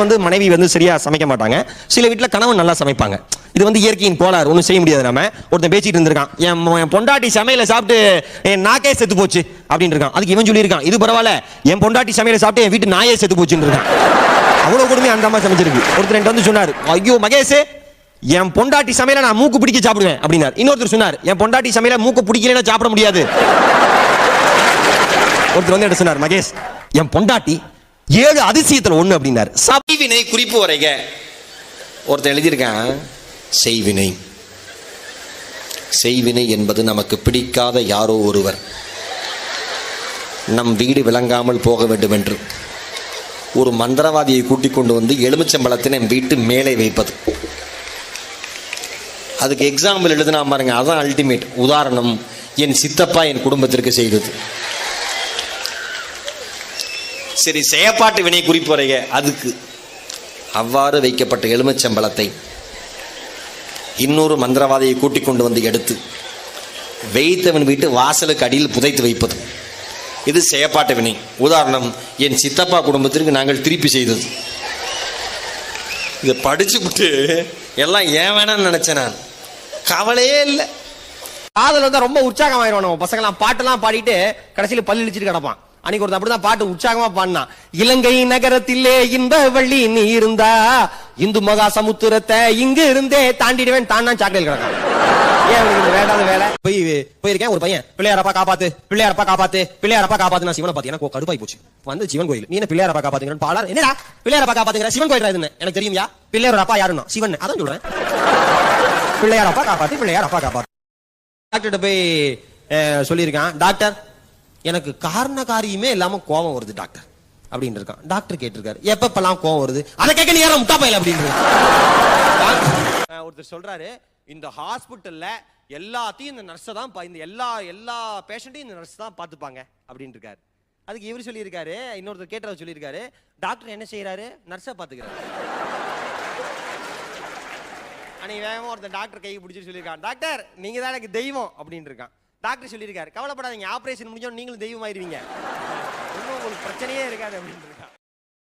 வந்து மனைவி வந்து சரியா சமைக்க மாட்டாங்க, சில வீட்டுல கணவன் நல்லா சமைப்பாங்க. இது வந்து இயற்கையின் கோளாறு, ஒன்றும் செய்ய முடியாது. நம்ம ஒருத்தன் பேசிட்டு இருந்திருக்கான், என் பொண்டாட்டி சமையல சாப்பிட்டு என் நாக்கே செத்து போச்சு அப்படின்னு இருக்கான். அதுக்கு இவன் சொல்லியிருக்கான், இது பரவாயில்ல, என் பொண்டாட்டி சமையல சாப்பிட்டு என் வீட்டு நாயே செத்து போச்சுன்னு இருக்கான். அவ்வளவு கொடுமையா அந்த அம்மா சமைச்சிருக்கு. ஒருத்தர் என்கிட்ட வந்து சொன்னாரு, ஐயோ மகேஷ், என் பொண்டாட்டி சமையல நான் மூக்கு பிடிக்க சாப்பிடுவேன் அப்படின்னாரு. இன்னொருத்தர் சொன்னார், என் பொண்டாட்டி சமையல மூக்கு பிடிக்கலன்னா சாப்பிட முடியாது. ஒருத்தர் வந்து என்ன சொன்னார், மகேஷ், என் பொண்டாட்டி 7 அதிசயத்துல 1 அப்படின்னாரு. சபிவினை குறிப்பு வரைக. ஒருத்தர் எழுதியிருக்கான், செய்வினை. செய்வினை என்பது நமக்கு பிடிக்காத யாரோ ஒருவர் நம் வீடு விளங்காமல் போக வேண்டும் என்று ஒரு மந்திரவாதியை கூட்டிக் கொண்டு வந்து எலுமிச்சம்பழத்தை நம் வீட்டு மேலே வைப்பது. அதுக்கு எக்ஸாம்பிள் எழுதுனா பாருங்க, அதான் அல்டிமேட் உதாரணம். என் சித்தப்பா என் குடும்பத்திற்கு செய்தது. சரி, செயப்பாட்டு வினை குறிப்பு வரைக. அதுக்கு அவ்வாறு வைக்கப்பட்ட எலுமிச்சம்பழத்தை இன்னொரு மந்திரவாதியை கூட்டிக் கொண்டு வந்து எடுத்து வைத்தவன் வீட்டு வாசலுக்கு அடியில் புதைத்து வைப்பது. இது செயப்பாட்டு வினை. உதாரணம், என் சித்தப்பா குடும்பத்திற்கு நாங்கள் திருப்பி செய்தது. இதை படிச்சுட்டு எல்லாம் ஏன் வேணான்னு நினைச்சேன் நான். கவலையே இல்லை. காதல் வந்து ரொம்ப உற்சாகமாயிருவான். நம்ம பசங்களாம் பாட்டெல்லாம் பாடிட்டு கடைசியில் பல்லு இழிச்சிட்டு கிடப்பான். அன்னைக்கு ஒருத்தன் அப்படிதான் பாட்டு உற்சாகமா பாடினான். இலங்கை நகரத்திலே இந்த வள்ளி நீ இருந்தா இந்து மகா சமுத்திரத்தை இங்கு இருந்தே தாண்டிடுவேன் தாண்டா சாக்கடையில் கிடக்கான். ஏன் வேண்டாத வேலை போயிருக்கேன். ஒரு பையன், பிள்ளையாரப்பா காப்பாத்து, பிள்ளையாரப்பா காப்பாத்து, பிள்ளையாரப்பா காப்பாத்து. நான் சிவனை பார்த்து எனக்கு கடுப்பாய் போச்சு. வந்து சிவன் கோயில், நீ என்ன பிள்ளையாரப்பா காப்பாத்துங்க பாடா, என்னடா பிள்ளையாரப்பா காப்பாத்துங்கிற, சிவன் கோயில் எனக்கு தெரியுமா? பிள்ளையாரோட அப்பா யாருன்னா சிவன். அதான் சொல்றேன், பிள்ளையாரப்பா காப்பாத்து, பிள்ளையாரப்பா காப்பாத்து. டாக்டர் போய் சொல்லியிருக்கான், டாக்டர் எனக்கு காரண காரியமே இல்லாம கோபம் வருது டாக்டர் அப்படின்னு இருக்கான். டாக்டர் கேட்டிருக்காரு, எப்பப்பெல்லாம் கோபம் வருது? அதை கேட்க நீ யாரும் முட்டா பையல அப்படின்னு. ஒருத்தர் சொல்றாரு, இந்த ஹாஸ்பிட்டல்ல எல்லாத்தையும் இந்த நர்ஸை தான், இந்த எல்லா பேஷண்ட்டையும் இந்த நர்ஸ் தான் பார்த்துப்பாங்க அப்படின்னு இருக்காரு. அதுக்கு இவர் சொல்லியிருக்காரு, இன்னொருத்தர் கேட்டவர் சொல்லியிருக்காரு, டாக்டர் என்ன செய்யறாரு? நர்ஸை பார்த்துக்கிறாரு. அன்னைக்கு வேகமா ஒருத்தர் டாக்டர் கையை பிடிச்சி சொல்லியிருக்கான், டாக்டர் நீங்க தான் எனக்கு தெய்வம் அப்படின்னு இருக்கான். டாக்டர் சொல்லியிருக்காரு, கவலைப்படாதீங்க, ஆபரேஷன் முடிஞ்சோம் நீங்களும் தெய்வம் ஆயிருவீங்க, ஒன்றும் உங்களுக்கு பிரச்சனையே இருக்காது அப்படின்னு.